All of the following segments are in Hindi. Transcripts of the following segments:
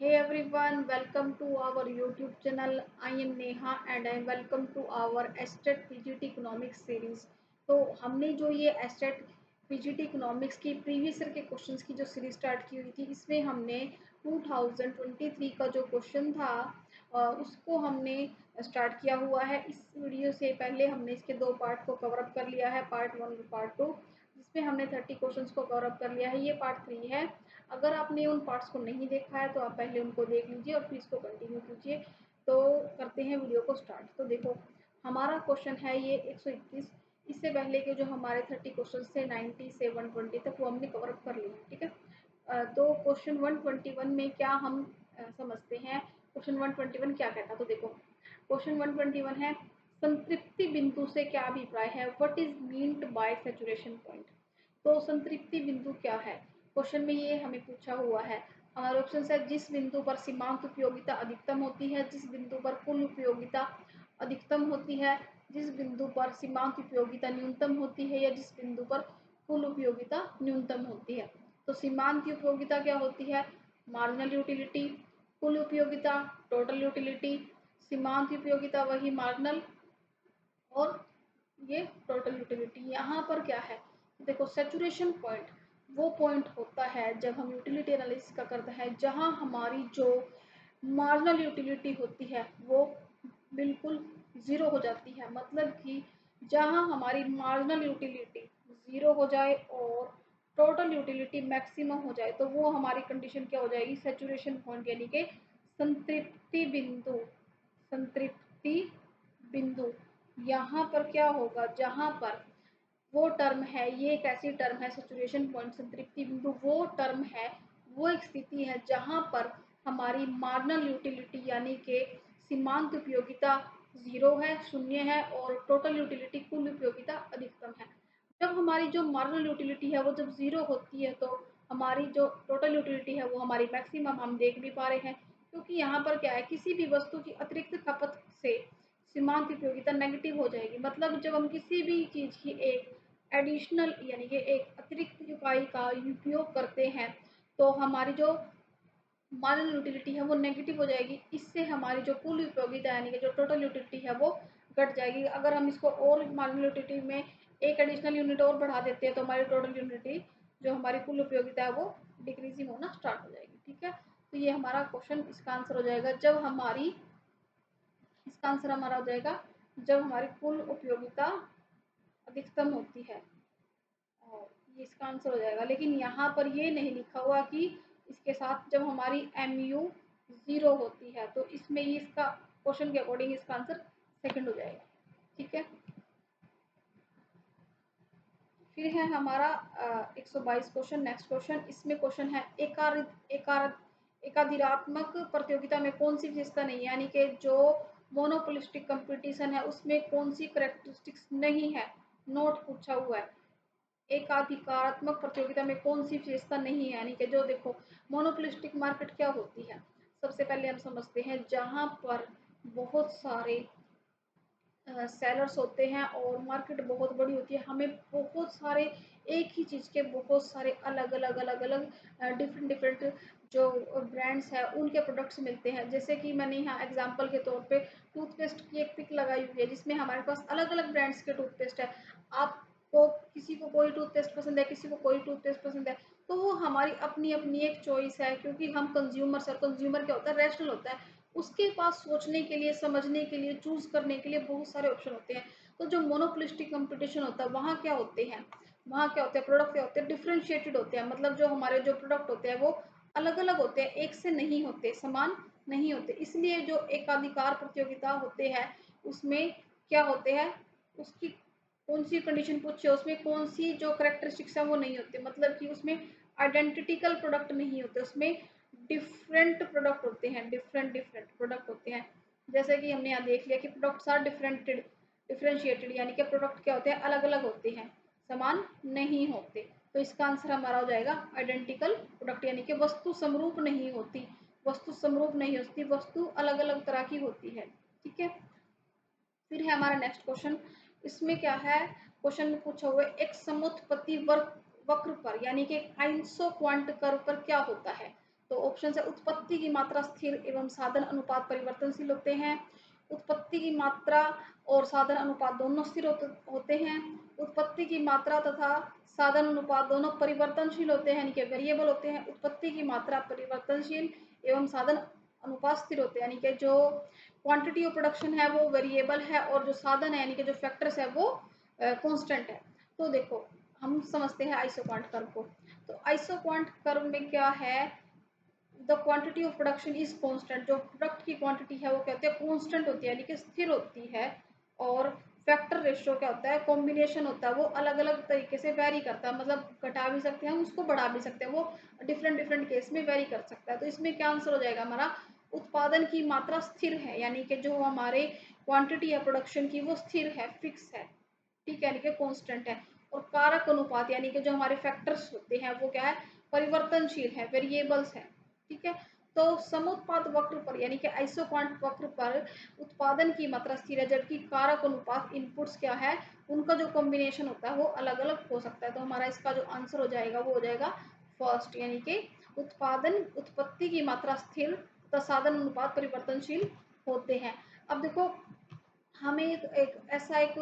Hey everyone, welcome to our YouTube channel. I am Neha and I welcome to our Estate PGT Economics series. तो हमने जो ये एस्टेट पीजीटी इकोनॉमिक्स की प्रीवियस ईयर के क्वेश्चंस की जो सीरीज स्टार्ट की हुई थी, इसमें हमने 2023 का जो क्वेश्चन था उसको हमने स्टार्ट किया हुआ है। इस वीडियो से पहले हमने इसके दो पार्ट को कवर अप कर लिया है, पार्ट 1 और पार्ट 2, जिसमें हमने 30 क्वेश्चंस को कवर अप कर लिया है। ये पार्ट 3 है। अगर आपने उन पार्ट्स को नहीं देखा है तो आप पहले उनको देख लीजिए और फिर इसको कंटिन्यू कीजिए। तो करते हैं वीडियो को स्टार्ट। तो देखो, हमारा क्वेश्चन है ये 121। इससे पहले के जो हमारे 30 क्वेश्चन थे 90 से 120 तक, वो हमने कवर अप कर लिए हैं। ठीक है। तो क्वेश्चन 121 में क्या हम समझते हैं, क्वेश्चन 121 क्या कहता है। तो देखो, क्वेश्चन 121 है, संतृप्ति बिंदु से क्या अभिप्राय है, what is meant by saturation point. तो संतृप्ति बिंदु क्या है, क्वेश्चन में ये हमें पूछा हुआ है। हमारे ऑप्शन है, जिस बिंदु पर सीमांत उपयोगिता अधिकतम होती है, जिस बिंदु पर कुल उपयोगिता अधिकतम होती है, जिस बिंदु पर सीमांत उपयोगिता न्यूनतम होती है, या जिस बिंदु पर कुल उपयोगिता न्यूनतम होती है। तो सीमांत उपयोगिता क्या होती है, मार्जिनल यूटिलिटी। कुल उपयोगिता टोटल यूटिलिटी। सीमांत उपयोगिता वही मार्जिनल, और ये टोटल यूटिलिटी। यहाँ पर क्या है, देखो, सैचुरेशन पॉइंट वो पॉइंट होता है जब हम यूटिलिटी एनालिसिस का करते हैं, जहाँ हमारी जो मार्जिनल यूटिलिटी होती है वो बिल्कुल ज़ीरो हो जाती है। मतलब कि जहाँ हमारी मार्जिनल यूटिलिटी ज़ीरो हो जाए और टोटल यूटिलिटी मैक्सिमम हो जाए, तो वो हमारी कंडीशन क्या हो जाएगी, सैचुरेशन पॉइंट, यानी कि संतृप्ति बिंदु। संतृप्ति बिंदु यहाँ पर क्या होगा, जहाँ पर वो टर्म है, ये एक ऐसी टर्म है, सैचुरेशन पॉइंट, संतृप्ति बिंदु वो टर्म है, वो एक स्थिति है जहाँ पर हमारी मार्जिनल यूटिलिटी यानी कि सीमांत उपयोगिता ज़ीरो है, शून्य है, और टोटल यूटिलिटी कुल उपयोगिता अधिकतम है। जब हमारी जो मार्जिनल यूटिलिटी है वो जब ज़ीरो होती है, तो हमारी जो टोटल यूटिलिटी है वो हमारी मैक्सिमम हम देख भी पा रहे हैं। क्योंकि यहाँ पर क्या है, किसी भी वस्तु की अतिरिक्त खपत से सीमांत उपयोगिता नेगेटिव हो जाएगी। मतलब जब हम किसी भी चीज़ की एक एडिशनल यानी कि एक अतिरिक्त इकाई का उपयोग करते हैं, तो हमारी जो मार्जिनल यूटिलिटी है वो नेगेटिव हो जाएगी। इससे हमारी जो कुल उपयोगिता यानी कि जो टोटल यूटिलिटी है वो घट जाएगी। अगर हम इसको और मार्जिनल यूटिलिटी में एक एडिशनल यूनिट और बढ़ा देते हैं, तो हमारी टोटल यूटिलिटी जो हमारी कुल उपयोगिता है वो डिक्रीजिंग होना स्टार्ट हो जाएगी। ठीक है। तो ये हमारा क्वेश्चन, इसका आंसर हो जाएगा जब हमारी, इसका आंसर हमारा हो जाएगा जब हमारी कुल उपयोगिता अधिकतम होती है, और ये इसका आंसर हो जाएगा। लेकिन यहाँ पर ये नहीं लिखा हुआ कि इसके साथ जब हमारी MU ज़ीरो होती है, तो इसमें ये इसका क्वेश्चन के अकॉर्डिंग इसका आंसर सेकंड हो जाएगा। ठीक है। फिर है हमारा 122 क्वेश्चन, नेक्स्ट क्वेश्चन। इसमें क्वेश्चन है, एकाधिरात्मक प्रतियोगिता में कौन सी विशेषता नहीं है, यानी कि जो मोनोपोलिस्टिक कंपटीशन है उसमें कौन सी करेक्टरिस्टिक्स नहीं है, नोट पूछा हुआ है। एकाधिकारात्मक प्रतियोगिता में कौन सी विशेषता नहीं है, यानी कि जो, देखो, मोनोपोलिस्टिक मार्केट क्या होती है, सबसे पहले हम समझते हैं, जहां पर बहुत सारे सेलर्स होते हैं और मार्केट बहुत बड़ी होती है। हमें बहुत सारे एक ही चीज़ के बहुत सारे अलग अलग डिफरेंट डिफरेंट जो ब्रांड्स हैं उनके प्रोडक्ट्स मिलते हैं। जैसे कि मैंने यहाँ एग्जांपल के तौर पे टूथपेस्ट की एक पिक लगाई हुई है, जिसमें हमारे पास अलग अलग ब्रांड्स के टूथपेस्ट है। आपको, किसी को कोई टूथपेस्ट पसंद है, किसी को कोई टूथपेस्ट पसंद है, तो वो हमारी अपनी अपनी एक चॉइस है। क्योंकि हम कंज्यूमर्स है, कंज्यूमर क्या होता है, रैशनल होता है, उसके पास सोचने के लिए, समझने के लिए, चूज करने के लिए बहुत सारे ऑप्शन होते हैं। तो जो मोनोपोलिस्टिक कंपटीशन होता है, वहाँ क्या होते हैं, वहाँ क्या होते हैं, प्रोडक्ट क्या होते हैं, डिफ्रेंशिएटेड होते हैं। मतलब जो हमारे जो प्रोडक्ट होते हैं वो अलग अलग होते हैं, एक से नहीं होते, समान नहीं होते। इसलिए जो एकाधिकार प्रतियोगिता होते हैं उसमें क्या होते हैं, उसकी कौन सी कंडीशन पूछे, उसमें कौन सी जो करेक्टरिस्टिक्स है वो नहीं होती। मतलब कि उसमें आइडेंटिटिकल प्रोडक्ट नहीं होते, उसमें डिफरेंट प्रोडक्ट होते हैं, डिफरेंट डिफरेंट प्रोडक्ट होते हैं। जैसे कि हमने यहाँ देख लिया कि प्रोडक्ट्स आर डिफरेंटेड, डिफरेंशिएटेड, यानी कि प्रोडक्ट क्या होते हैं, अलग अलग होते हैं, समान नहीं होते। तो इसका आंसर हमारा हो जाएगा आइडेंटिकल प्रोडक्ट, यानी कि वस्तु समरूप नहीं होती, वस्तु समरूप नहीं होती, वस्तु अलग अलग तरह की होती है। ठीक है। फिर है हमारा नेक्स्ट क्वेश्चन। इसमें क्या है, क्वेश्चन में पूछा हुआ है, एक समुत्पत्ति वक्र पर यानी कि आइंसो क्वांट कर्व पर क्या होता है। तो ऑप्शन है उत्पत्ति की मात्रा स्थिर एवं साधन अनुपात परिवर्तनशील होते हैं। उत्पत्ति की मात्रा और साधन अनुपात दोनों स्थिर होते हैं। उत्पत्ति की मात्रा तथा साधन अनुपात दोनों परिवर्तनशील होते हैं, यानी कि वेरिएबल होते हैं। उत्पत्ति की मात्रा परिवर्तनशील एवं साधन अनुपात स्थिर होते हैं, यानी कि जो क्वांटिटी ऑफ प्रोडक्शन है वो वेरिएबल है और जो साधन है यानी कि जो फैक्टर्स है वो कांस्टेंट है। तो देखो हम समझते हैं आइसोक्वांट कर्व को। तो आइसोक्वांट कर्व में क्या है, the quantity of production is constant, जो प्रोडक्ट की क्वांटिटी है वो कहते हैं कांस्टेंट होती है, यानी कि स्थिर होती है। और फैक्टर रेशियो क्या होता है, कॉम्बिनेशन होता है, वो अलग अलग तरीके से वेरी करता है, मतलब घटा भी सकते हैं हम उसको, बढ़ा भी सकते हैं, वो डिफरेंट डिफरेंट केस में वेरी कर सकता है। तो इसमें क्या आंसर हो जाएगा हमारा, उत्पादन की मात्रा स्थिर है, यानी कि जो हमारे क्वांटिटी है प्रोडक्शन की वो स्थिर है, फिक्स है, ठीक है, यानी कि कांस्टेंट है। और कारक अनुपात यानी कि जो हमारे फैक्टर्स होते हैं वो क्या है, परिवर्तनशील है, वेरिएबल्स है, ठीक है। तो समुत्पाद वक्र पर यानी कि आइसोक्वांट वक्र पर उत्पादन की मात्रा स्थिर है, जबकि कारक अनुपात इनपुट्स क्या है, उनका जो कॉम्बिनेशन होता है वो अलग अलग हो सकता है। तो हमारा इसका जो आंसर हो जाएगा वो हो जाएगा फर्स्ट, यानी कि उत्पत्ति की मात्रा स्थिर तथा साधन अनुपात परिवर्तनशील होते हैं। अब देखो हमें एक ऐसा एक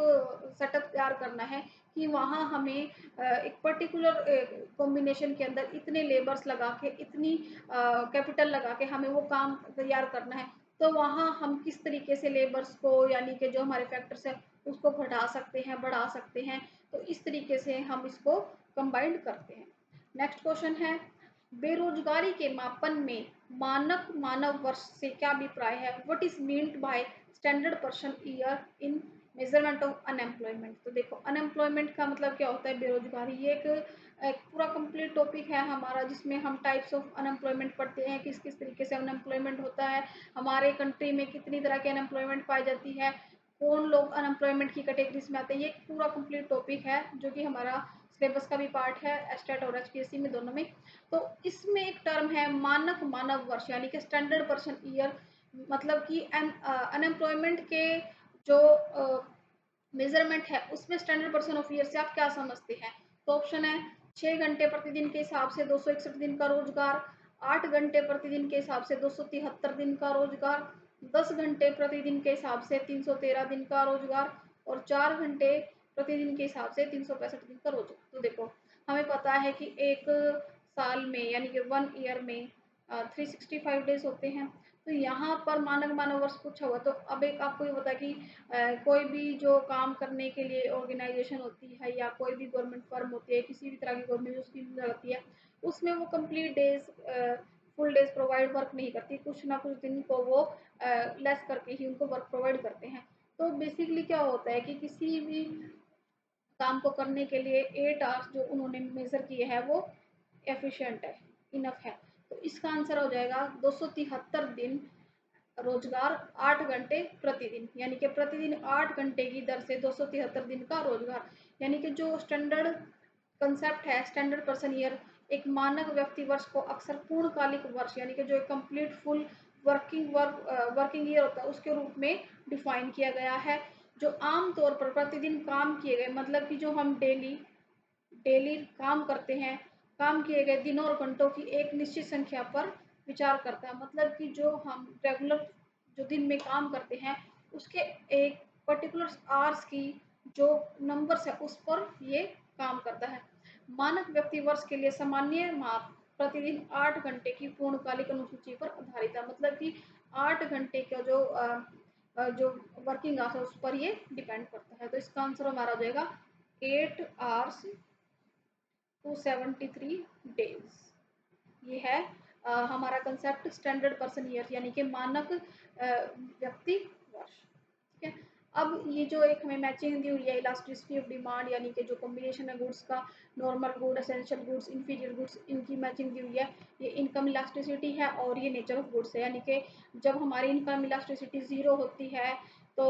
सेटअप तैयार करना है कि वहाँ हमें एक पर्टिकुलर कॉम्बिनेशन के अंदर इतने लेबर्स लगा के, इतनी कैपिटल लगा के हमें वो काम तैयार करना है। तो वहाँ हम किस तरीके से लेबर्स को यानी कि जो हमारे फैक्टर्स है उसको घटा सकते हैं, बढ़ा सकते हैं। तो इस तरीके से हम इसको कंबाइंड करते हैं। नेक्स्ट क्वेश्चन है, बेरोजगारी के मापन में मानक मानव वर्ष से क्या अभिप्राय है, what is meant by standard person year in measurement of unemployment. तो देखो अनएम्प्लॉयमेंट का मतलब क्या होता है, बेरोजगारी। ये एक पूरा कंप्लीट टॉपिक है हमारा, जिसमें हम टाइप्स ऑफ अनएम्प्लॉयमेंट पढ़ते हैं, किस किस तरीके से अनएम्प्लॉयमेंट होता है, हमारे कंट्री में कितनी तरह की अनएम्प्लॉयमेंट पाई जाती है, कौन लोग अनएम्प्लॉयमेंट की कैटेगरीज में आते हैं। ये पूरा कंप्लीट टॉपिक है जो कि हमारा सिलेबस का भी पार्ट है, एस्टेट और एचपीएससी में दोनों में। तो इसमें एक टर्म है मानक मानव वर्ष यानी कि स्टैंडर्ड पर्सन ईयर, मतलब कि अनएम्प्लॉयमेंट के जो मेजरमेंट है उसमें स्टैंडर्ड पर्सन ऑफ ईयर से आप क्या समझते हैं। तो ऑप्शन है 6 घंटे प्रतिदिन के हिसाब से 261 दिन का रोजगार, 8 घंटे प्रतिदिन के हिसाब से 273 दिन का रोजगार, 10 घंटे प्रतिदिन के हिसाब से 313 दिन का रोजगार और 4 घंटे प्रतिदिन के हिसाब से 365 दिन का रोजगार। तो देखो हमें पता है कि एक साल में यानी कि 1 ईयर में 365 डेज होते हैं। तो यहाँ पर मानक मानव वर्ष पूछा हुआ, तो अब एक आपको ये बता कि कोई भी जो काम करने के लिए ऑर्गेनाइजेशन होती है या कोई भी गवर्नमेंट फर्म होती है, किसी भी तरह की गवर्नमेंट स्कीम रहती है, उसमें वो complete days full days provide work नहीं करती, कुछ ना कुछ दिन को वो लेस करके ही उनको वर्क प्रोवाइड करते हैं। तो बेसिकली क्या होता है कि किसी भी काम को करने के लिए 8 आवर्स जो उन्होंने मेजर किए हैं वो एफिशिएंट है, इनफ है। तो इसका आंसर हो जाएगा 273 दिन रोजगार 8 घंटे प्रतिदिन, यानी कि प्रतिदिन 8 घंटे की दर से 273 दिन का रोजगार। यानी कि जो स्टैंडर्ड कंसेप्ट है स्टैंडर्ड पर्सन ईयर, एक मानक व्यक्ति वर्ष को अक्सर पूर्णकालिक वर्ष यानी कि जो एक कंप्लीट फुल वर्किंग ईयर होता है उसके रूप में डिफाइन किया गया है, जो आम तौर पर प्रतिदिन काम किए गए, मतलब कि जो हम डेली डेली काम करते हैं, काम किए गए दिनों और घंटों की एक निश्चित संख्या पर विचार करता है। मतलब कि जो हम रेगुलर जो दिन में काम करते हैं उसके एक पर्टिकुलर आवर्स की जो नंबर्स है उस पर ये काम करता है। मानक व्यक्ति वर्ष के लिए सामान्य माप प्रतिदिन 8 घंटे की पूर्णकालिक अनुसूची पर आधारित है, मतलब कि 8 घंटे का जो वर्किंग आवर्स है उस पर ये डिपेंड करता है। तो इसका आंसर हमारा हो जाएगा 8 आवर्स 273 डेज। ये है हमारा कंसेप्ट स्टैंडर्ड पर्सन ईयर यानी कि मानक व्यक्ति वर्ष, ठीक है। अब ये जो एक हमें मैचिंग दी हुई है इलास्टिसिटी ऑफ डिमांड यानी कि जो कॉम्बिनेशन है गुड्स का, normal good, essential goods, inferior goods, इनकी मैचिंग दी हुई है। ये इनकम इलास्टिसिटी है और ये नेचर ऑफ गुड्स है, यानी कि जब हमारी इनकम इलास्टिसिटी 0 होती है तो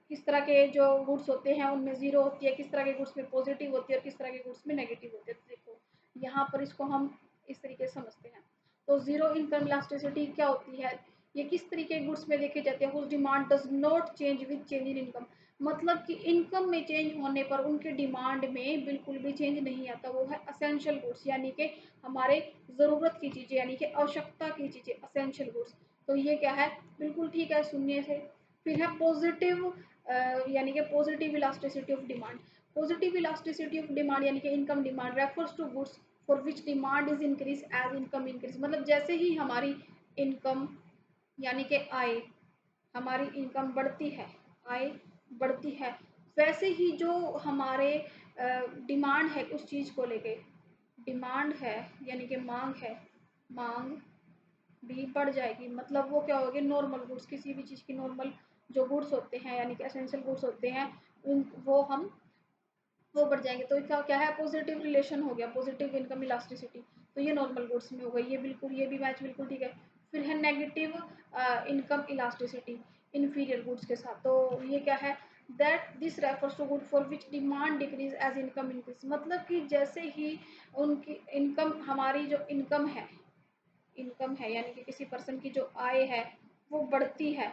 किस तरह के जो गुड्स होते हैं उनमें 0 होती है, किस तरह के गुड्स में पॉजिटिव होती है और किस तरह के गुड्स में नेगेटिव होती है। तो देखो यहाँ पर इसको हम इस तरीके से समझते हैं। तो जीरो इनकम इलास्टिसिटी क्या होती है, ये किस तरीके के गुड्स में देखे जाते हैं, whose demand does not change with change in income, मतलब कि इनकम में चेंज होने पर उनके डिमांड में बिल्कुल भी चेंज नहीं आता, वो है असेंशियल गुड्स, यानी कि हमारे ज़रूरत की चीज़ें यानी कि आवश्यकता की चीज़ें, एसेंशियल गुड्स। तो ये क्या है, बिल्कुल ठीक है सुनने से। फिर है पॉजिटिव यानी कि positive elasticity of demand. Positive elasticity of demand यानी कि income demand refers to goods for which demand is increase as income increase. मतलब जैसे ही हमारी इनकम यानी कि आय, हमारी इनकम बढ़ती है, आय बढ़ती है, वैसे ही जो हमारे डिमांड है उस चीज़ को लेके, डिमांड है यानी कि मांग है, मांग भी बढ़ जाएगी। मतलब वो क्या होगी, नॉर्मल गुड्स, किसी भी चीज़ की नॉर्मल जो गुड्स होते हैं यानी कि एसेंशियल गुड्स होते हैं, उन वो बढ़ जाएंगे। तो इसका क्या है, पॉजिटिव रिलेशन हो गया, पॉजिटिव इनकम इलास्टिसिटी। तो ये नॉर्मल गुड्स में हो गई, ये बिल्कुल, ये भी मैच बिल्कुल ठीक है। फिर है negative income elasticity inferior goods के साथ। तो ये क्या है, that this refers to good for which demand decrease as income increase. मतलब कि जैसे ही उनकी इनकम, हमारी जो इनकम है, इनकम है यानी कि किसी पर्सन की जो आय है वो बढ़ती है,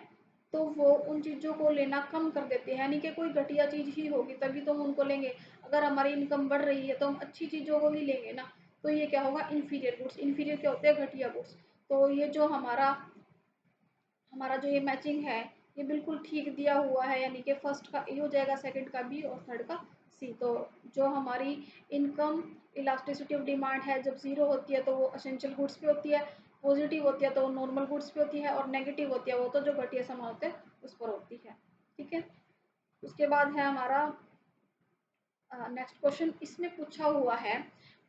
तो वो उन चीज़ों को लेना कम कर देते हैं, यानी कि कोई घटिया चीज़ ही होगी तभी तो हम उनको लेंगे। अगर हमारी इनकम बढ़ रही है तो हम अच्छी चीज़ों को ही लेंगे ना। तो ये क्या होगा, इन्फीरियर गुड्स। इन्फीरियर क्या होते हैं, घटिया गुड्स। तो ये जो हमारा हमारा जो ये मैचिंग है, ये बिल्कुल ठीक दिया हुआ है, यानी कि फर्स्ट का ए हो जाएगा, सेकंड का बी और थर्ड का सी। तो जो हमारी इनकम इलास्टिसिटी ऑफ डिमांड है, जब ज़ीरो होती है तो वो एसेंशियल गुड्स पे होती है, पॉजिटिव होती है तो वो नॉर्मल गुड्स पे होती है, और नेगेटिव होती है वो तो जो घटिया सामान होते हैं उस पर होती है। ठीक है। उसके बाद है हमारा नेक्स्ट क्वेश्चन। इसमें पूछा हुआ है,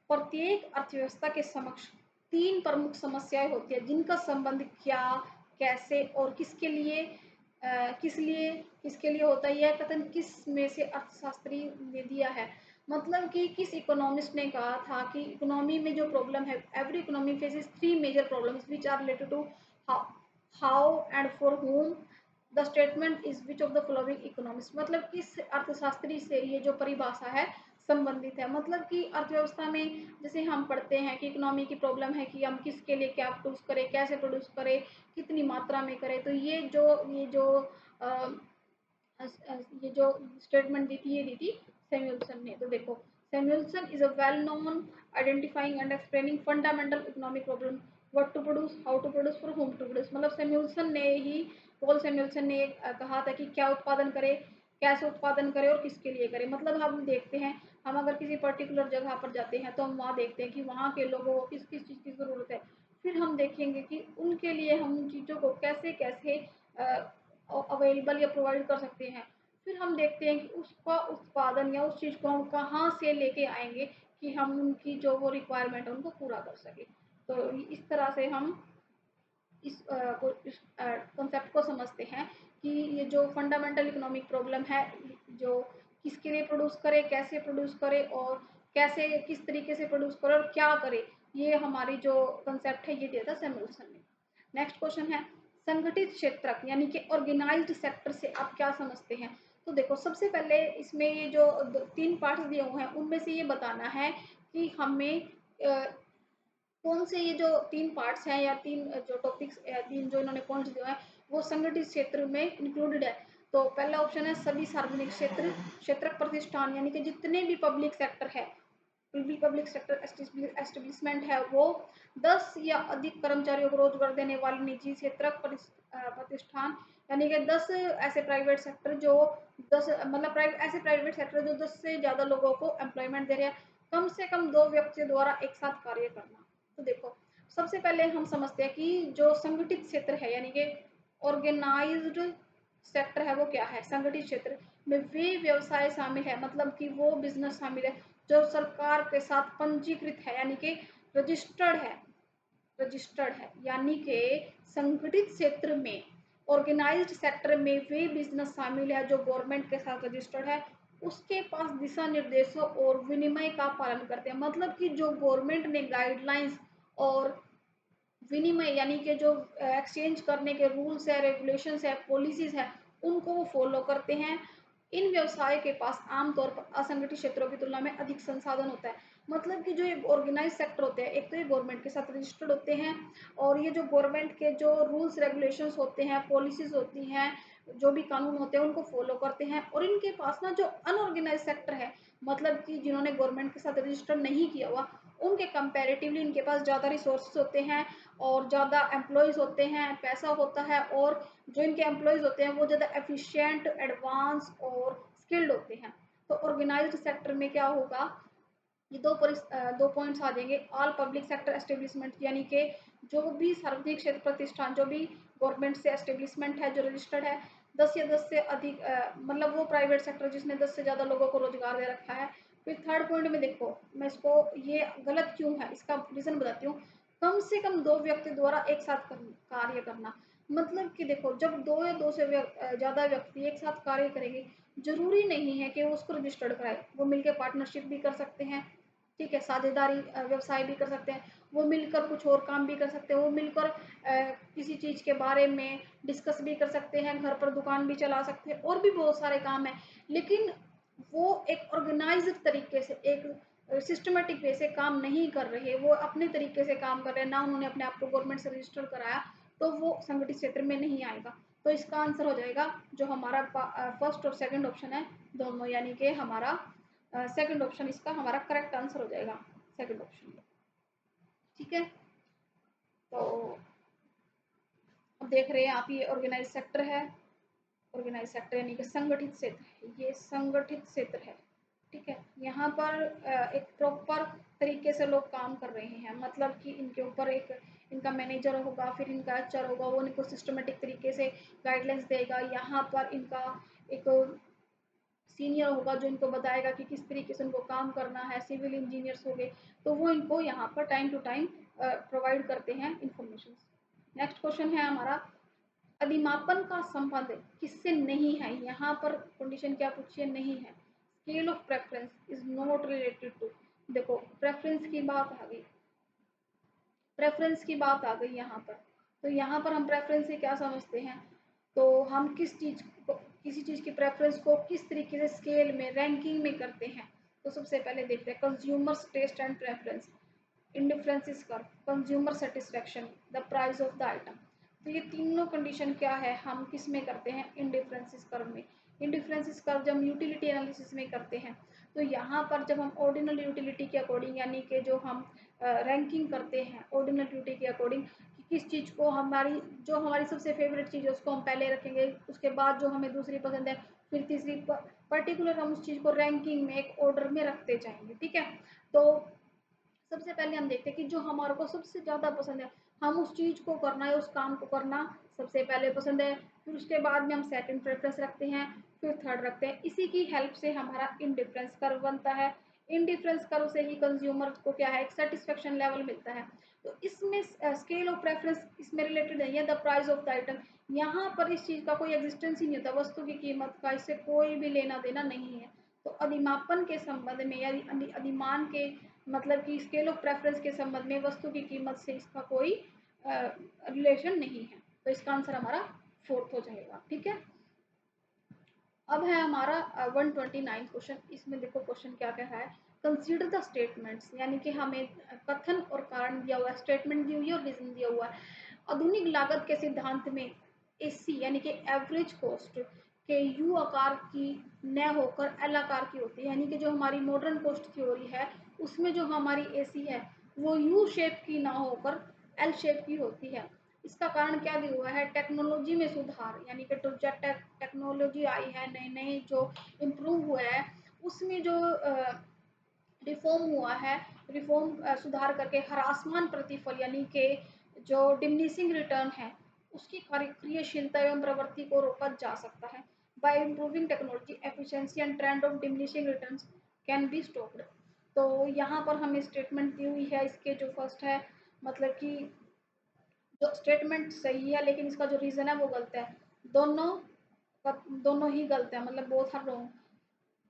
प्रत्येक अर्थव्यवस्था के समक्ष तीन प्रमुख समस्याएं होती है जिनका संबंध क्या, कैसे और किसके लिए किसके लिए होता है। यह कथन किस में से अर्थशास्त्री ने दिया है। मतलब कि किस इकोनॉमिस्ट ने कहा था कि इकोनॉमी में जो प्रॉब्लम है, every economy faces three major problems which are related to how and for whom the statement is which of the following economics. मतलब किस अर्थशास्त्री से ये जो परिभाषा है संबंधित है। मतलब कि अर्थव्यवस्था में जैसे हम पढ़ते हैं कि इकोनॉमी की प्रॉब्लम है कि हम किसके लिए क्या प्रोड्यूस करें, कैसे प्रोड्यूस करें, कितनी मात्रा में करें। तो ये जो स्टेटमेंट दी थी, ये दी थी सैमुअल्सन ने। तो देखो, Samuelson is a well known identifying and explaining fundamental economic problem, what to produce, how to produce, for whom to produce. मतलब सैमुअल्सन ने ही, पॉल सैमुअल्सन ने कहा था कि क्या उत्पादन करे, कैसे उत्पादन करे और किसके लिए करे। मतलब हम देखते हैं, हम अगर किसी पर्टिकुलर जगह पर जाते हैं तो हम वहाँ देखते हैं कि वहाँ के लोगों को किस किस चीज़ की ज़रूरत है। फिर हम देखेंगे कि उनके लिए हम उन चीज़ों को कैसे कैसे अवेलेबल या प्रोवाइड कर सकते हैं। फिर हम देखते हैं कि उसका उत्पादन या उस चीज़ को हम कहाँ से लेके आएंगे कि हम उनकी जो वो रिक्वायरमेंट है उनको पूरा कर सकें। तो इस तरह से हम इस कॉन्सेप्ट को समझते हैं कि ये जो फंडामेंटल इकोनॉमिक प्रॉब्लम है, जो किसके लिए प्रोड्यूस करे, कैसे प्रोड्यूस करे और कैसे किस तरीके से प्रोड्यूस करे और क्या करे, ये हमारी जो कॉन्सेप्ट है ये दिया था सैमुअल्सन ने। नेक्स्ट क्वेश्चन है, संगठित क्षेत्रक यानी कि ऑर्गेनाइज्ड सेक्टर से आप क्या समझते हैं। तो देखो, सबसे पहले इसमें ये जो तीन पार्ट्स दिए हुए हैं उनमें से ये बताना है कि हमें कौन से ये जो तीन पार्ट्स हैं या तीन जो टॉपिक्स, तीन जो इन्होंने पॉइंट्स दिए हैं वो संगठित क्षेत्र में इंक्लूडेड है। तो पहला ऑप्शन है सभी सार्वजनिक क्षेत्र क्षेत्रक प्रतिष्ठान, यानी कि जितने भी पब्लिक सेक्टर है, पब्लिक सेक्टर एस्टेब्लिशमेंट है, वो 10 या अधिक कर्मचारियों को रोजगार देने वाले निजी क्षेत्रक प्रतिष्ठान, यानी कि 10 ऐसे प्राइवेट सेक्टर जो 10 मतलब ऐसे प्राइवेट सेक्टर जो 10 से ज़्यादा लोगों को एम्प्लॉयमेंट दे रहे हैं, कम से कम 2 व्यक्तियों द्वारा एक साथ कार्य करना। तो देखो, सबसे पहले हम समझते हैं कि जो संगठित क्षेत्र है यानी कि ऑर्गेनाइज्ड सेक्टर है वो क्या है। संगठित क्षेत्र में वे व्यवसाय शामिल है, मतलब कि वो बिजनेस शामिल है जो सरकार के साथ पंजीकृत है, यानी कि रजिस्टर्ड है, रजिस्टर्ड है। यानी कि संगठित क्षेत्र में, ऑर्गेनाइज्ड सेक्टर में वे बिजनेस शामिल है जो गवर्नमेंट के साथ रजिस्टर्ड है, उसके पास दिशा निर्देशों और विनिमय का पालन करते हैं। मतलब कि जो गवर्नमेंट ने गाइडलाइंस और विनिमय यानी कि जो एक्सचेंज करने के रूल्स है, रेगुलेशंस है, पॉलिसीज है, उनको वो फॉलो करते हैं। इन व्यवसाय के पास आमतौर पर असंगठित क्षेत्रों की तुलना में अधिक संसाधन होता है। मतलब कि जो ये ऑर्गेनाइज सेक्टर होते हैं, एक तो ये गवर्नमेंट के साथ रजिस्टर्ड होते हैं, और ये जो गवर्नमेंट के जो रूल्स रेगुलेशंस होते हैं, पॉलिसीज होती हैं, जो भी कानून होते हैं उनको फॉलो करते हैं। और इनके पास ना जो अनऑर्गेनाइज सेक्टर है, मतलब कि जिन्होंने गवर्नमेंट के साथ रजिस्टर नहीं किया हुआ, उनके कंपैरेटिवली इनके पास ज़्यादा रिसोर्सेज होते हैं और ज़्यादा एम्प्लॉयज़ होते हैं, पैसा होता है, और जो इनके एम्प्लॉयज़ होते हैं वो ज़्यादा एफिशिएंट, एडवांस और स्किल्ड होते हैं। तो ऑर्गेनाइज्ड सेक्टर में क्या होगा, ये दो पॉइंट्स आ जाएंगे। ऑल पब्लिक सेक्टर एस्टेब्लिशमेंट, यानी कि जो भी सार्वजनिक क्षेत्र प्रतिष्ठान, जो भी गवर्नमेंट से एस्टेब्लिशमेंट है, जो रजिस्टर्ड है, 10 या 10 से अधिक, मतलब वो प्राइवेट सेक्टर जिसने 10 से ज़्यादा लोगों को रोजगार दे रखा है। फिर थर्ड पॉइंट में देखो, मैं इसको, ये गलत क्यों है इसका रीज़न बताती हूँ। कम से कम 2 व्यक्ति द्वारा एक साथ कार्य करना, मतलब कि देखो, जब 2 या 2 से ज़्यादा व्यक्ति एक साथ कार्य करेंगे, ज़रूरी नहीं है कि वो उसको रजिस्टर्ड कराए, वो मिलकर पार्टनरशिप भी कर सकते हैं, ठीक है, साझेदारी व्यवसाय भी कर सकते हैं, वो मिलकर कुछ और काम भी कर सकते हैं, वो मिलकर किसी चीज़ के बारे में डिस्कस भी कर सकते हैं, घर पर दुकान भी चला सकते हैं, और भी बहुत सारे काम हैं। लेकिन वो एक ऑर्गेनाइज्ड तरीके से, एक सिस्टमेटिक वे से काम नहीं कर रहे, वो अपने तरीके से काम कर रहे हैं, ना उन्होंने अपने आप को गवर्नमेंट से रजिस्टर कराया, तो वो संगठित क्षेत्र में नहीं आएगा। तो इसका आंसर हो जाएगा जो हमारा फर्स्ट और सेकंड ऑप्शन है दोनों, यानी कि हमारा सेकंड ऑप्शन इसका हमारा करेक्ट आंसर हो जाएगा, सेकंड ऑप्शन। ठीक है, तो अब देख रहे हैं आप, ये ऑर्गेनाइज सेक्टर है, ऑर्गेनाइज सेक्टर यानी कि संगठित क्षेत्र है, ये संगठित क्षेत्र है। ठीक है, यहाँ पर एक प्रॉपर तरीके से लोग काम कर रहे हैं, मतलब कि इनके ऊपर एक इनका मैनेजर होगा, फिर इनका एचआर होगा, वो इनको सिस्टमेटिक तरीके से गाइडलाइंस देगा। यहाँ पर इनका एक सीनियर होगा जो इनको बताएगा कि किस तरीके से उनको काम करना है, सिविल इंजीनियर्स हो गए, तो वो इनको यहाँ पर टाइम टू टाइम प्रोवाइड करते हैं इंफॉर्मेशन। नेक्स्ट क्वेश्चन है हमारा, अधिमापन का संबंध किससे नहीं है, यहाँ पर कंडीशन क्या पूछी है, नहीं है। Scale of preference is not related to, देखो प्रेफरेंस की बात आ गई, प्रेफरेंस की बात आ गई यहाँ पर, तो यहाँ पर हम प्रेफरेंस से क्या समझते हैं, तो हम किस चीज़ को, किसी चीज़ की प्रेफरेंस को किस तरीके से स्केल में, रैंकिंग में करते हैं। तो सबसे पहले देखते हैं consumers taste and preference, indifferences curve, consumer satisfaction, the price of the item. तो ये तीनों कंडीशन क्या है, हम किस में करते हैं, इंडिफरेंसेस कर्व में। इंडिफरेंसेस कर्व जब हम यूटिलिटी एनालिसिस में करते हैं, तो यहाँ पर जब हम ऑर्डिनल यूटिलिटी के अकॉर्डिंग, यानी कि जो हम रैंकिंग करते हैं ऑर्डिनल यूटिलिटी के अकॉर्डिंग, कि किस चीज़ को हमारी, जो हमारी सबसे फेवरेट चीज़ है उसको हम पहले रखेंगे, उसके बाद जो हमें दूसरी पसंद है, फिर तीसरी, पर्टिकुलर हम उस चीज़ को रैंकिंग में एक ऑर्डर में रखते जाएंगे। ठीक है, तो सबसे पहले हम देखते हैं कि जो हमारे को सबसे ज़्यादा पसंद है, हम उस चीज़ को करना है, उस काम को करना सबसे पहले पसंद है, फिर उसके बाद में हम सेकंड प्रेफरेंस रखते हैं, फिर थर्ड रखते हैं। इसी की हेल्प से हमारा इंडिफरेंस कर्व बनता है। इंडिफरेंस कर्व से ही कंज्यूमर को क्या है, एक सेटिस्फेक्शन लेवल मिलता है। तो इसमें स्केल ऑफ प्रेफरेंस इसमें रिलेटेड नहीं है, the price of the item, यहाँ पर इस चीज़ का कोई एग्जिस्टेंस ही नहीं होता, वस्तु की कीमत का इससे कोई भी लेना देना नहीं है। तो अधिमापन के संबंध में या अधिमान के, मतलब कि स्केल ऑफ प्रेफरेंस के संबंध में वस्तु की कीमत से इसका कोई रिलेशन नहीं है। तो इसका आंसर हमारा फोर्थ हो जाएगा। ठीक है, अब है हमारा 129 क्वेश्चन। इसमें देखो क्वेश्चन क्या कह रहा है, कंसीडर द स्टेटमेंट्स, यानी कि हमें कथन और कारण दिया हुआ है, स्टेटमेंट दी हुई है और रीजन दिया हुआ है। आधुनिक लागत के सिद्धांत में एसी यानी कि एवरेज कॉस्ट के यू आकार की न होकर एल आकार की होती है, यानी कि जो हमारी मॉडर्न कॉस्ट थ्योरी है उसमें जो हमारी एसी है वो यू शेप की ना होकर एल शेप की होती है। इसका कारण क्या दिया हुआ है, टेक्नोलॉजी में सुधार, यानी कि जो टेक्नोलॉजी आई है, नए नए जो इम्प्रूव हुआ है, उसमें जो रिफॉर्म हुआ है, रिफॉर्म सुधार करके ह्रासमान प्रतिफल, यानी कि जो डिमिनिशिंग रिटर्न है उसकी क्रियाशीलता एवं प्रवृत्ति को रोका जा सकता है। Bye improving technology efficiency and trend of diminishing returns can be stopped. तो यहाँ पर हमें स्टेटमेंट दी हुई है, इसके जो फर्स्ट है, मतलब कि जो स्टेटमेंट सही है लेकिन इसका जो रीज़न है वो गलत है, दोनों दोनों ही गलत है, मतलब बोथ आर रॉन्ग।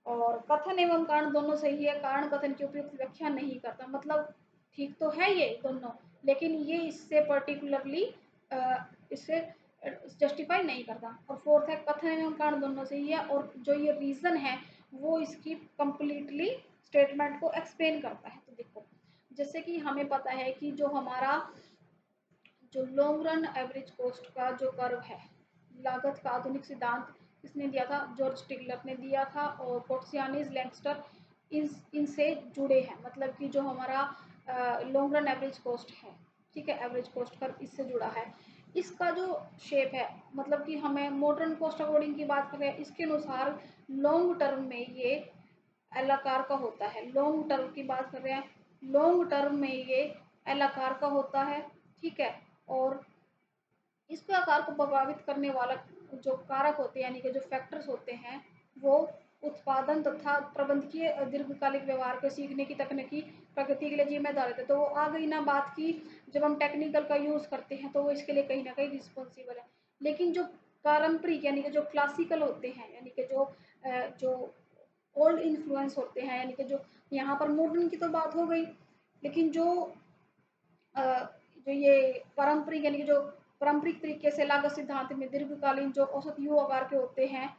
और कथन एवं कारण दोनों सही है, कारण कथन की उपयुक्त व्याख्या नहीं करता, मतलब ठीक तो है ये दोनों, लेकिन ये इससे पर्टिकुलरली इससे जस्टिफाई नहीं करता। और फोर्थ है, कथन एवं कारण दोनों सही है, और जो ये रीज़न है वो इसकी कंप्लीटली स्टेटमेंट को एक्सप्लेन करता है। तो देखो, जैसे कि हमें पता है कि जो हमारा जो लॉन्ग रन एवरेज कॉस्ट का जो कर्व है, लागत का आधुनिक सिद्धांत किसने दिया था, जॉर्ज टिगलर ने दिया था, और पोर्सियानीज लैंगस्टर इनसे जुड़े हैं, मतलब कि जो हमारा लॉन्ग रन एवरेज कॉस्ट है, ठीक है, एवरेज कॉस्ट कर्व इससे जुड़ा है। इसका जो शेप है, मतलब कि हमें मॉडर्न कॉस्ट अकॉर्डिंग की बात कर रहे हैं, इसके अनुसार लॉन्ग टर्म में ये एल आकार का होता है। लॉन्ग टर्म की बात कर रहे हैं, लॉन्ग टर्म में ये एल आकार का होता है, ठीक है। और इसके आकार को प्रभावित करने वाला जो कारक होते हैं, यानी कि जो फैक्टर्स होते हैं, वो उत्पादन तथा प्रबंधकीय दीर्घकालिक व्यवहार को सीखने की तकनीकी प्रगति के लिए जिम्मेदार होते हैं। तो वो आ गई ना बात की, जब हम टेक्निकल का यूज़ करते हैं तो वो इसके लिए कहीं ना कहीं रिस्पॉन्सिबल है। लेकिन जो पारंपरिक यानी कि जो क्लासिकल होते हैं, यानी कि जो ओल्ड इन्फ्लुएंस होते हैं, यानी कि जो यहाँ पर मॉडर्न की तो बात हो गई, लेकिन जो ये पारंपरिक यानी कि जो पारंपरिक तरीके से लागत सिद्धांत में दीर्घकालीन जो औसत यू आकार के होते हैं,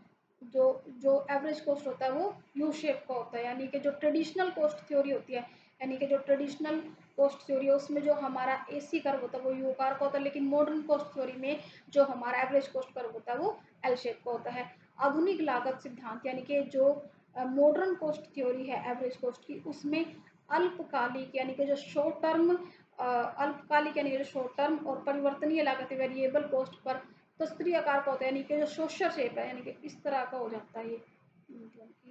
जो जो एवरेज कॉस्ट होता है वो यू शेप का होता है। यानी कि जो ट्रेडिशनल कॉस्ट थ्योरी होती है, यानी कि जो ट्रेडिशनल कॉस्ट थ्योरी है उसमें जो हमारा एसी कर्व होता है वो यू आकार का होता है, लेकिन मॉडर्न कॉस्ट थ्योरी में जो हमारा एवरेज कॉस्ट कर्व होता है वो एल शेप का होता है। आधुनिक लागत सिद्धांत यानी कि जो मॉडर्न कॉस्ट थ्योरी है एवरेज कॉस्ट की, उसमें अल्पकालिक यानी कि जो शॉर्ट टर्म अल्पकालिक यानी कि जो शॉर्ट टर्म और परिवर्तनीय लागत वेरिएबल कॉस्ट पर तस्त्री आकार का होता है, यानी कि जो सोशल शेप है, यानी कि इस तरह का हो जाता है ये, मतलब कि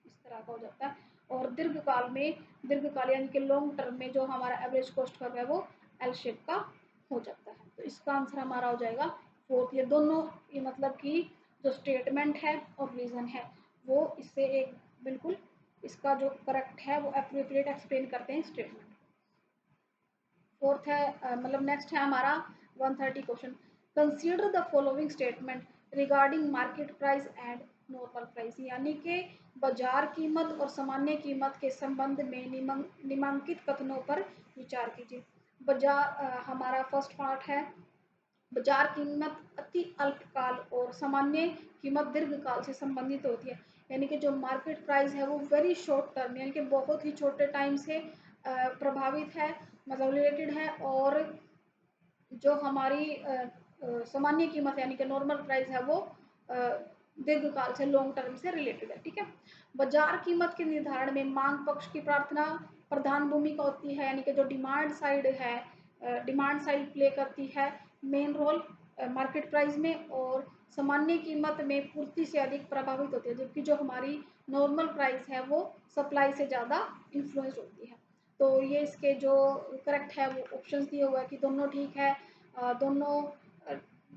इस तरह का हो जाता है। और दीर्घकाल यानी कि लॉन्ग टर्म में जो हमारा एवरेज कॉस्ट कर्व है वो एल शेप का हो जाता है। तो इसका आंसर हमारा हो जाएगा फोर्थ। ये दोनों, ये मतलब कि जो स्टेटमेंट है और रीजन है वो इससे एक बिल्कुल इसका जो करेक्ट है वो एप्रोप्रिएट एक्सप्लेन करते हैं स्टेटमेंट। फोर्थ है मतलब नेक्स्ट है हमारा 130 question. Consider the following statement regarding market price and normal price, यानी कि बाजार कीमत और सामान्य कीमत के संबंध में निम्नलिखित कथनों पर विचार कीजिए। हमारा फर्स्ट पार्ट है, बाजार कीमत अति अल्पकाल और सामान्य कीमत दीर्घकाल से संबंधित होती है। यानी कि जो मार्केट प्राइस है वो वेरी शॉर्ट टर्म यानी कि बहुत ही छोटे टाइम से प्रभावित है, मतलब रिलेटेड है। और जो हमारी सामान्य कीमत यानी कि नॉर्मल प्राइस है वो दीर्घकाल से लॉन्ग टर्म से रिलेटेड है, ठीक है। बाजार कीमत के निर्धारण में मांग पक्ष की प्रार्थना प्रधान भूमिका होती है, यानी कि जो डिमांड साइड है, डिमांड साइड प्ले करती है मेन रोल मार्केट प्राइस में, और सामान्य कीमत में पूर्ति से अधिक प्रभावित होती है, जबकि जो हमारी नॉर्मल प्राइस है वो सप्लाई से ज़्यादा इन्फ्लुएंस होती है। तो ये इसके जो करेक्ट है वो ऑप्शंस दिए हुआ है कि दोनों ठीक है, दोनों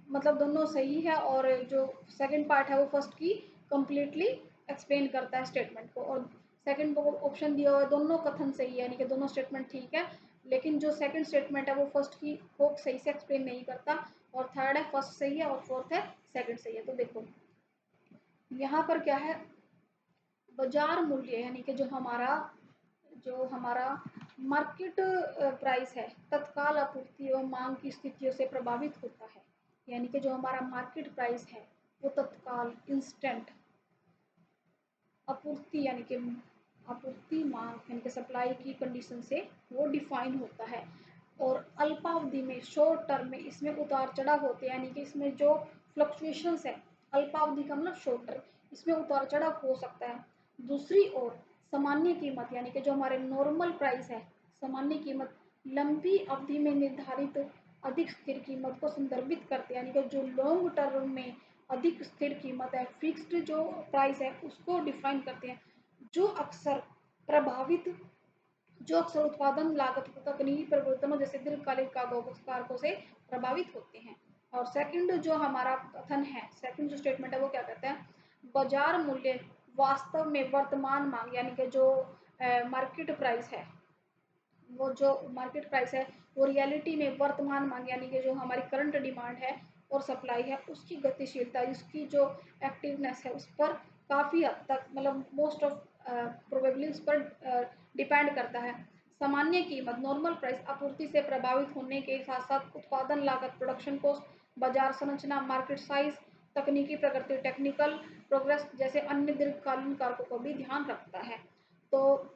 मतलब दोनों सही है। और जो सेकंड पार्ट है वो फर्स्ट की कंप्लीटली एक्सप्लेन करता है स्टेटमेंट को, और सेकंड ऑप्शन दिया हुआ है दोनों कथन सही है, यानी कि दोनों स्टेटमेंट ठीक है। लेकिन जो सेकंड स्टेटमेंट है वो फर्स्ट की को सही से एक्सप्लेन नहीं करता, और थर्ड है फर्स्ट सही है और फोर्थ है सेकंड सही है। तो देखो यहाँ पर क्या है, बाजार मूल्य यानी कि जो हमारा मार्केट प्राइस है तत्काल आपूर्ति और मांग की स्थितियों से प्रभावित होता है। यानी कि जो हमारा मार्केट प्राइस है वो तत्काल इंस्टेंट आपूर्ति यानी कि आपूर्ति मांग यानी कि सप्लाई की कंडीशन से वो डिफाइन होता है। और अल्पावधि में शॉर्ट टर्म में इसमें उतार चढ़ाव होते हैं, यानी कि इसमें जो फ्लक्चुएशंस है, अल्पावधि का मतलब शॉर्ट टर्म, इसमें उतार चढ़ाव हो सकता है। दूसरी ओर सामान्य कीमत यानी कि जो हमारे नॉर्मल प्राइस है, सामान्य कीमत लंबी अवधि में निर्धारित अधिक स्थिर कीमत को संदर्भित करते हैं, यानी कि जो लॉन्ग टर्म में अधिक स्थिर कीमत है, फिक्स्ड जो प्राइस है उसको डिफाइन करते हैं, जो अक्सर प्रभावित जो अक्सर उत्पादन लागत तकनीकी परिवर्तनों जैसे दीर्घकालिक कारकों से प्रभावित होते हैं। और सेकंड जो हमारा कथन है, सेकंड जो स्टेटमेंट है वो क्या कहता है, बाजार मूल्य वास्तव में वर्तमान मांग यानी कि जो मार्केट प्राइस है, वो जो मार्केट प्राइस है वो रियलिटी में वर्तमान मांग यानी कि जो हमारी करंट डिमांड है और सप्लाई है उसकी गतिशीलता, उसकी जो एक्टिवनेस है उस पर काफ़ी हद तक मतलब मोस्ट ऑफ प्रोबेबली उस पर डिपेंड करता है। सामान्य कीमत नॉर्मल प्राइस आपूर्ति से प्रभावित होने के साथ साथ उत्पादन लागत प्रोडक्शन कॉस्ट बाजार संरचना मार्केट साइज तकनीकी प्रगति टेक्निकल प्रोग्रेस जैसे अन्य दीर्घकालीन कारकों को भी ध्यान रखता है। तो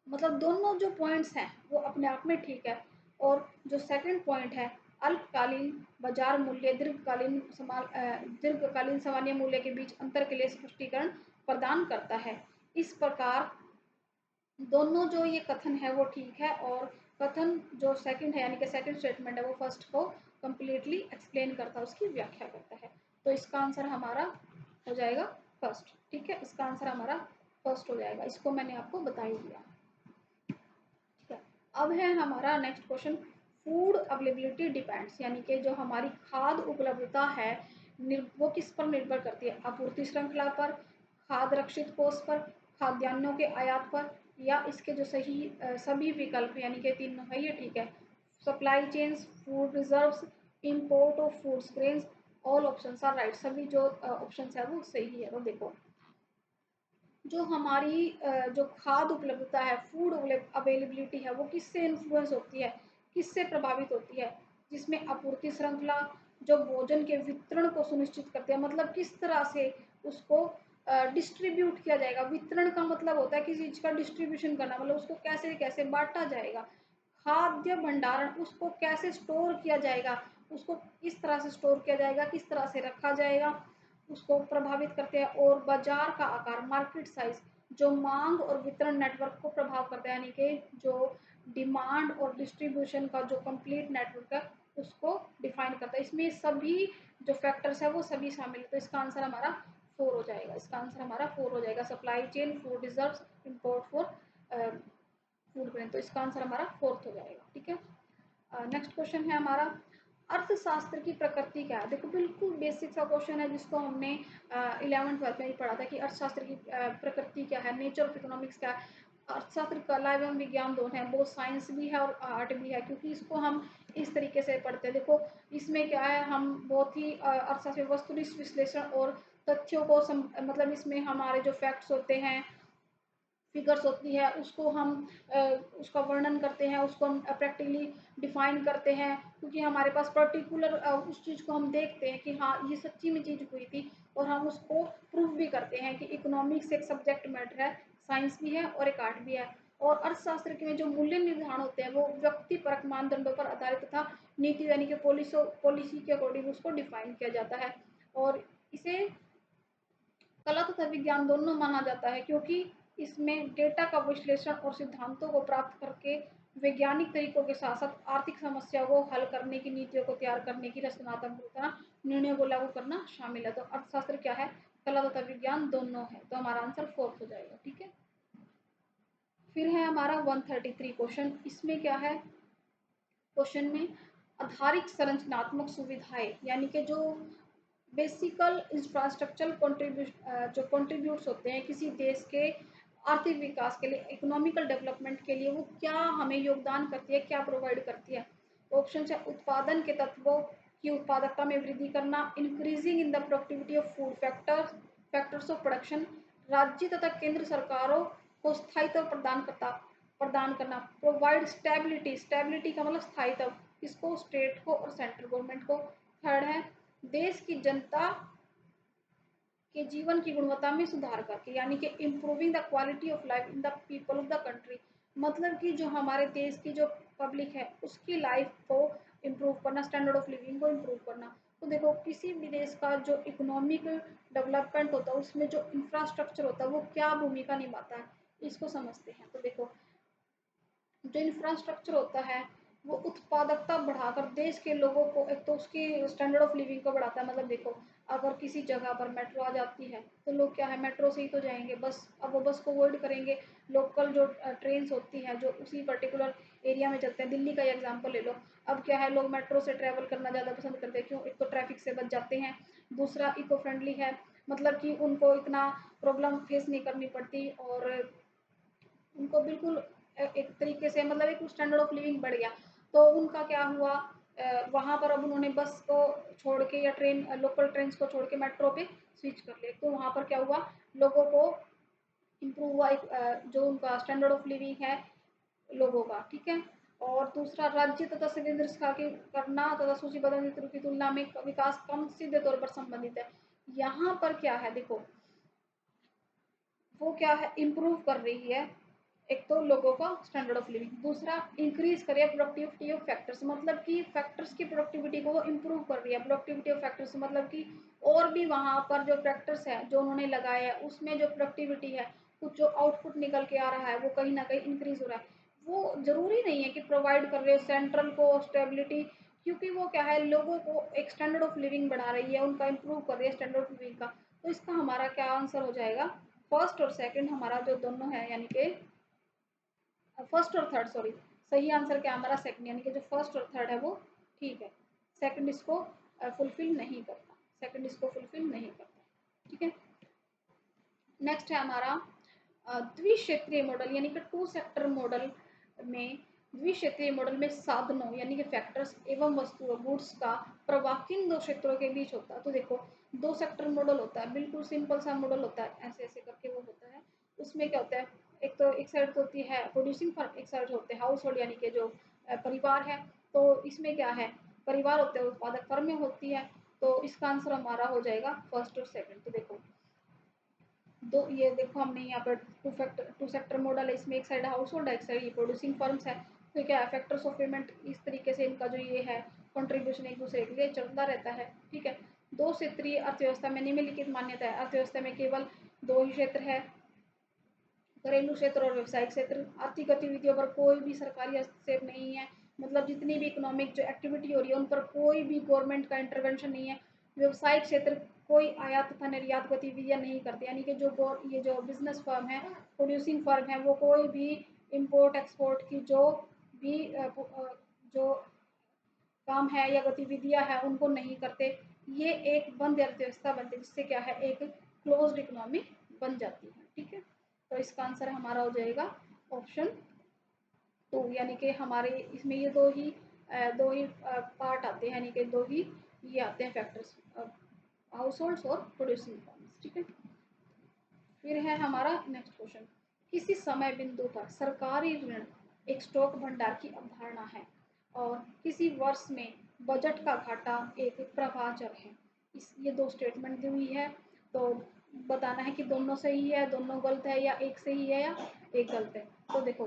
मतलब दोनों जो पॉइंट्स हैं वो अपने आप में ठीक है। और जो सेकंड पॉइंट है अल्पकालीन बाजार मूल्य दीर्घकालीन सामान्य मूल्य के बीच अंतर के लिए स्पष्टीकरण प्रदान करता है। इस प्रकार दोनों जो ये कथन है वो ठीक है, और कथन जो सेकंड है यानी कि सेकंड स्टेटमेंट है वो फर्स्ट को कंप्लीटली एक्सप्लेन करता है, उसकी व्याख्या करता है। तो इसका आंसर हमारा हो जाएगा फर्स्ट। ठीक है, इसका आंसर हमारा फर्स्ट हो जाएगा, इसको मैंने आपको बता ही दिया। ठीक है, अब है हमारा next question, food availability depends, यानी कि जो हमारी खाद्य उपलब्धता है वो किस पर निर्भर करती है? आपूर्ति श्रृंखला पर, खाद्य रक्षित कोष पर, खाद्यान्नों के आयात पर, या इसके जो सही सभी विकल्प यानी कि तीनों है ये ठीक है। Supply chains, food reserves, import of foods grains, all options are right, सभी जो ऑप्शंस है वो सही है। तो देखो, जो हमारी जो खाद्य उपलब्धता है, फूड अवेलेबिलिटी है, वो किससे इन्फ्लुएंस होती है, किससे प्रभावित होती है? जिसमें आपूर्ति श्रृंखला जो भोजन के वितरण को सुनिश्चित करती है, मतलब किस तरह से उसको डिस्ट्रीब्यूट किया जाएगा। वितरण का मतलब होता है किसी चीज का डिस्ट्रीब्यूशन करना, मतलब उसको कैसे कैसे बांटा जाएगा। खाद्य भंडारण, उसको कैसे स्टोर किया जाएगा, उसको किस तरह से स्टोर किया जाएगा, किस तरह से रखा जाएगा, उसको प्रभावित करते हैं। और बाजार का आकार, मार्केट साइज, जो मांग और वितरण नेटवर्क को प्रभाव करता है, यानी कि जो डिमांड और डिस्ट्रीब्यूशन का जो कंप्लीट नेटवर्क है उसको डिफाइन करता है। इसमें सभी जो फैक्टर्स है वो सभी शामिल है। तो इसका आंसर हमारा 4 हो जाएगा, इसका आंसर हमारा 4 हो जाएगा। Supply chain, food reserves, import for food grain, तो इसका आंसर हमारा 4th हो जाएगा। ठीक है, नेक्स्ट क्वेश्चन है हमारा, अर्थशास्त्र की प्रकृति क्या है? देखो, बिल्कुल बेसिक सा क्वेश्चन है जिसको हमने 11th 12th में ही पढ़ा था कि अर्थशास्त्र की प्रकृति क्या है, नेचर ऑफ इकोनॉमिक्स क्या है। अर्थशास्त्र कला एवं विज्ञान दोनों है, वो साइंस भी है और आर्ट भी है, क्योंकि इसको हम इस तरीके से पढ़ते हैं। देखो, इसमें क्या है, हम बहुत ही अर्थशास्त्र वस्तुनिष्ठ विश्लेषण और तथ्यों को मतलब इसमें हमारे जो फैक्ट्स होते हैं, फिगर्स होती है, उसको हम उसका वर्णन करते हैं, उसको हम प्रैक्टिकली डिफाइन करते हैं, क्योंकि हमारे पास पर्टिकुलर उस चीज़ को हम देखते हैं कि हाँ ये सच्ची में चीज़ हुई थी, और हम उसको प्रूव भी करते हैं कि इकोनॉमिक्स एक सब्जेक्ट मैटर है, साइंस भी है और एक आर्ट भी है। और अर्थशास्त्र के में जो मूल्य निर्धारण होते हैं वो व्यक्तिपरक मानदंडों पर आधारित तथा नीति यानी कि पॉलिसी के अकॉर्डिंग उसको डिफाइन किया जाता है। और इसे कला तथा विज्ञान दोनों माना जाता है, क्योंकि इसमें डेटा का विश्लेषण और सिद्धांतों को प्राप्त करके वैज्ञानिक तरीकों के साथ साथ आर्थिक समस्याओं को हल करने की, नीतियों को तैयार करने की, रचनात्मकता, निर्णयों को लागू करना शामिल है। तो अर्थशास्त्र क्या है? कला तथा विज्ञान दोनों है। तो हमारा आंसर 4th हो जाएगा। ठीक है, फिर है हमारा 133 क्वेश्चन। इसमें क्या है, क्वेश्चन में आधारिक संरचनात्मक सुविधाएं, यानी कि जो बेसिकल इंफ्रास्ट्रक्चरल जो कंट्रीब्यूट्स होते हैं किसी देश के आर्थिक विकास के लिए, इकोनॉमिकल डेवलपमेंट के लिए, वो क्या हमें योगदान करती है, क्या प्रोवाइड करती है? ऑप्शन है उत्पादन के तत्वों की उत्पादकता में वृद्धि करना, increasing in the productivity of food factors of production, राज्य तथा केंद्र सरकारों को स्थायित्व प्रदान करना, प्रोवाइड स्टेबिलिटी, स्टेबिलिटी का मतलब स्थायित्व, इसको स्टेट को और सेंट्रल गवर्नमेंट को। थर्ड है देश की जनता के जीवन की गुणवत्ता में सुधार करके, यानी कि improving the quality of life in the people of the country, मतलब कि जो हमारे देश की जो पब्लिक है उसकी लाइफ को इम्प्रूव करना, स्टैंडर्ड ऑफ लिविंग को इम्प्रूव करना। तो देखो, किसी भी देश का जो इकोनॉमिक डेवलपमेंट होता है उसमें जो इंफ्रास्ट्रक्चर होता है वो क्या भूमिका निभाता है, इसको समझते हैं। तो देखो, जो इंफ्रास्ट्रक्चर होता है वो उत्पादकता बढ़ाकर देश के लोगों को, एक तो उसकी स्टैंडर्ड ऑफ लिविंग को बढ़ाता है। मतलब देखो, अगर किसी जगह पर मेट्रो आ जाती है तो लोग क्या है, मेट्रो से ही तो जाएंगे, बस अब वो बस को अवॉइड करेंगे। लोकल जो ट्रेन होती हैं जो उसी पर्टिकुलर एरिया में चलते हैं, दिल्ली का एग्जाम्पल ले लो। अब क्या है, लोग मेट्रो से ट्रैवल करना ज़्यादा पसंद करते हैं, क्यों? एक तो ट्रैफिक से बच जाते हैं, दूसरा इको फ्रेंडली है, मतलब कि उनको इतना प्रॉब्लम फेस नहीं करनी पड़ती, और उनको बिल्कुल एक तरीके से मतलब एक स्टैंडर्ड ऑफ लिविंग बढ़ गया। तो उनका क्या हुआ, वहाँ पर अब उन्होंने बस को छोड़ के या ट्रेन, लोकल ट्रेन को छोड़ के मेट्रो पे स्विच कर लिया। तो वहाँ पर क्या हुआ, लोगों को इम्प्रूव हुआ एक जो उनका स्टैंडर्ड ऑफ लिविंग है लोगों का। ठीक है, और दूसरा राज्य तथा केंद्र सरकार की करना तथा सूचीबद्ध मित्रों की तुलना में विकास कम सीधे तौर पर संबंधित है। यहाँ पर क्या है, देखो वो क्या है, इम्प्रूव कर रही है एक तो लोगों का स्टैंडर्ड ऑफ लिविंग, दूसरा इंक्रीज करे प्रोडक्टिविटी ऑफ फैक्टर्स, मतलब कि फैक्टर्स की प्रोडक्टिविटी को वो इम्प्रूव कर रही है। प्रोडक्टिविटी ऑफ फैक्टर्स मतलब कि और भी वहाँ पर जो फैक्टर्स है जो उन्होंने लगाए हैं उसमें जो प्रोडक्टिविटी है कुछ जो आउटपुट निकल के आ रहा है वो कहीं ना कहीं इंक्रीज हो रहा है। वो ज़रूरी नहीं है कि प्रोवाइड कर रहे हो सेंट्रल को स्टेबिलिटी, क्योंकि वो क्या है, लोगों को एक स्टैंडर्ड ऑफ लिविंग बढ़ा रही है, उनका इम्प्रूव कर रही है स्टैंडर्ड ऑफ लिविंग का। तो इसका हमारा क्या आंसर हो जाएगा, फर्स्ट और सेकंड हमारा जो दोनों है, यानी कि फर्स्ट और थर्ड, सॉरी, सही आंसर क्या हमारा सेकंड, यानी कि जो फर्स्ट और थर्ड है वो ठीक है। सेकंड इसको फुलफिल नहीं करता, सेकंड इसको फुलफिल नहीं करता। ठीक है, नेक्स्ट है हमारा द्विक्षेत्रीय मॉडल, यानी कि टू सेक्टर मॉडल में, द्विक्षेत्रीय मॉडल में साधनों यानी कि फैक्टर्स एवं वस्तुओं गुड्स का प्रवाह किन दो क्षेत्रों के बीच होता है। तो देखो, दो सेक्टर मॉडल होता है, बिल्कुल सिंपल सा मॉडल होता है, ऐसे ऐसे करके वो होता है। उसमें क्या होता है, एक तो एक साइड तो होती है प्रोड्यूसिंग फर्म, एक साइड होते हैं हाउस होल्ड, यानी कि जो परिवार है। तो इसमें क्या है, परिवार होते हैं, उत्पादक फर्में होती है। तो इसका आंसर हमारा हो जाएगा फर्स्ट और सेकंड। तो देखो दो, ये देखो हमने यहाँ पर टू सेक्टर मॉडल है, इसमें एक साइड हाउस होल्ड है, एक साइड ये प्रोड्यूसिंग फर्म्स है। तो क्या है, फैक्टर्स ऑफ पेमेंट इस तरीके से इनका जो ये है कंट्रीब्यूशन एक दूसरे के लिए चलता रहता है। ठीक है, दो क्षेत्रीय अर्थव्यवस्था में निम्नलिखित मान्यता है, अर्थव्यवस्था में केवल दो ही क्षेत्र है, घरेलू क्षेत्र और व्यवसायिक क्षेत्र। आर्थिक गतिविधियों पर कोई भी सरकारी हस्तक्षेप नहीं है, मतलब जितनी भी इकोनॉमिक जो एक्टिविटी हो रही है उन पर कोई भी गवर्नमेंट का इंटरवेंशन नहीं है। व्यवसायिक क्षेत्र कोई आयात तथा निर्यात गतिविधियां नहीं करते, यानी कि जो ये जो बिजनेस फर्म है, प्रोड्यूसिंग फर्म है, वो कोई भी इम्पोर्ट एक्सपोर्ट की जो भी जो काम है या गतिविधियां हैं उनको नहीं करते। ये एक बंद अर्थव्यवस्था बनती है, जिससे क्या है, एक क्लोज्ड इकोनॉमी बन जाती है। ठीक है, तो इसका आंसर हमारा हो जाएगा ऑप्शन टू, यानी कि हमारे इसमें ये दो ही पार्ट आते हैं, यानी कि दो ही ये आते हैं फैक्टर्स, हाउस होल्ड्स और प्रोड्यूसिंग फर्म्स। ठीक है, फिर है हमारा नेक्स्ट क्वेश्चन, किसी समय बिंदु पर सरकारी ऋण एक स्टॉक भंडार की अवधारणा है और किसी वर्ष में बजट का घाटा एक प्रवाह चर है। ये दो स्टेटमेंट दी हुई है, तो बताना है कि दोनों सही है, दोनों गलत है, या एक सही है या एक गलत है। तो देखो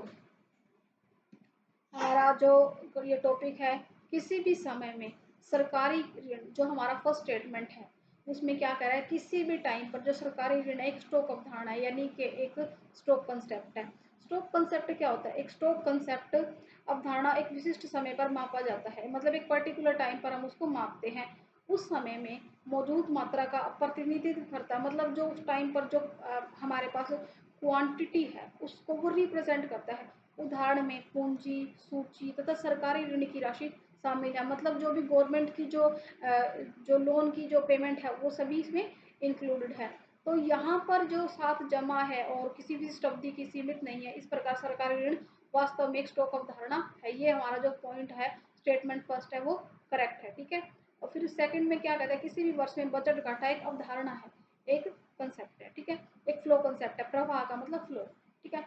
हमारा जो ये टॉपिक है, किसी भी समय में सरकारी ऋण, जो हमारा फर्स्ट स्टेटमेंट है उसमें क्या कह रहा है, किसी भी टाइम पर जो सरकारी ऋण है एक स्टॉक अवधारणा है, यानी कि एक स्टॉक कंसेप्ट है। स्टॉक कंसेप्ट क्या होता है, एक स्टॉक कंसेप्ट अवधारणा एक विशिष्ट समय पर मापा जाता है, मतलब एक पर्टिकुलर टाइम पर हम उसको मापते हैं, उस समय में मौजूद मात्रा का प्रतिनिधित्व करता है, मतलब जो उस टाइम पर जो हमारे पास क्वांटिटी है उसको वो रिप्रेजेंट करता है। उदाहरण में पूंजी सूची तथा सरकारी ऋण की राशि शामिल है, मतलब जो भी गवर्नमेंट की जो लोन की जो पेमेंट है वो सभी इसमें इंक्लूडेड है। तो यहाँ पर जो साथ जमा है और किसी भी अवधि की सीमित नहीं है, इस प्रकार सरकारी ऋण वास्तव में एक स्टॉक अवधारणा है। ये हमारा जो पॉइंट है, स्टेटमेंट फर्स्ट है वो करेक्ट है। ठीक है, और फिर सेकंड में क्या कहता है, किसी भी वर्ष में बजट घाटा एक अवधारणा है, एक कंसेप्ट है। ठीक है, एक फ्लो कंसेप्ट है, प्रवाह का मतलब फ्लो। ठीक है,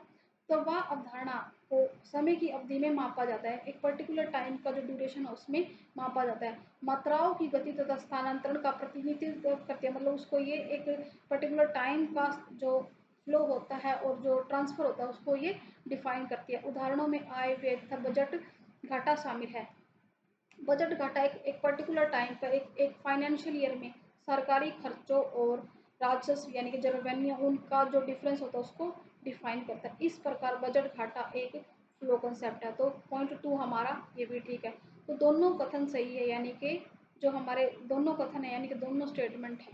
तो वह अवधारणा को समय की अवधि में मापा जाता है, एक पर्टिकुलर टाइम का जो ड्यूरेशन है उसमें मापा जाता है। मात्राओं की गति तथा स्थानांतरण का प्रतिनिधित्व करती है, मतलब उसको ये एक पर्टिकुलर टाइम का जो फ्लो होता है और जो ट्रांसफर होता है उसको ये डिफाइन करती है। उदाहरणों में आय व्यय तथा बजट घाटा शामिल है। बजट घाटा एक पर्टिकुलर टाइम पर एक फाइनेंशियल ईयर में सरकारी खर्चों और राजस्व यानी कि जो रेवेन्यू उनका जो डिफरेंस होता है उसको डिफाइन करता है। इस प्रकार बजट घाटा एक फ्लो कंसेप्ट है। तो पॉइंट टू हमारा ये भी ठीक है। तो दोनों कथन सही है, यानी कि जो हमारे दोनों कथन है, यानी कि दोनों स्टेटमेंट है,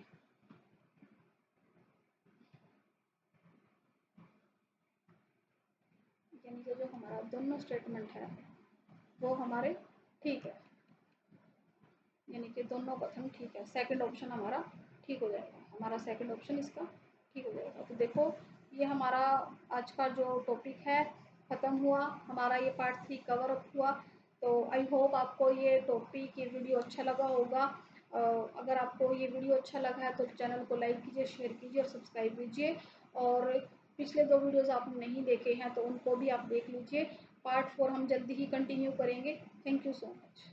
यानी कि जो हमारा दोनों स्टेटमेंट है वो हमारे ठीक है, यानी कि दोनों कथन ठीक है। सेकंड ऑप्शन हमारा ठीक हो जाएगा, हमारा सेकंड ऑप्शन इसका ठीक हो जाएगा। तो देखो ये हमारा आज का जो टॉपिक है ख़त्म हुआ, हमारा ये पार्ट 3 कवर अप हुआ। तो आई होप आपको ये टॉपिक, ये वीडियो अच्छा लगा होगा। अगर आपको ये वीडियो अच्छा लगा है तो चैनल को लाइक कीजिए, शेयर कीजिए और सब्सक्राइब कीजिए। और पिछले 2 वीडियोज़ आपने नहीं देखे हैं तो उनको भी आप देख लीजिए। पार्ट 4 हम जल्दी ही कंटिन्यू करेंगे। Thank you so much.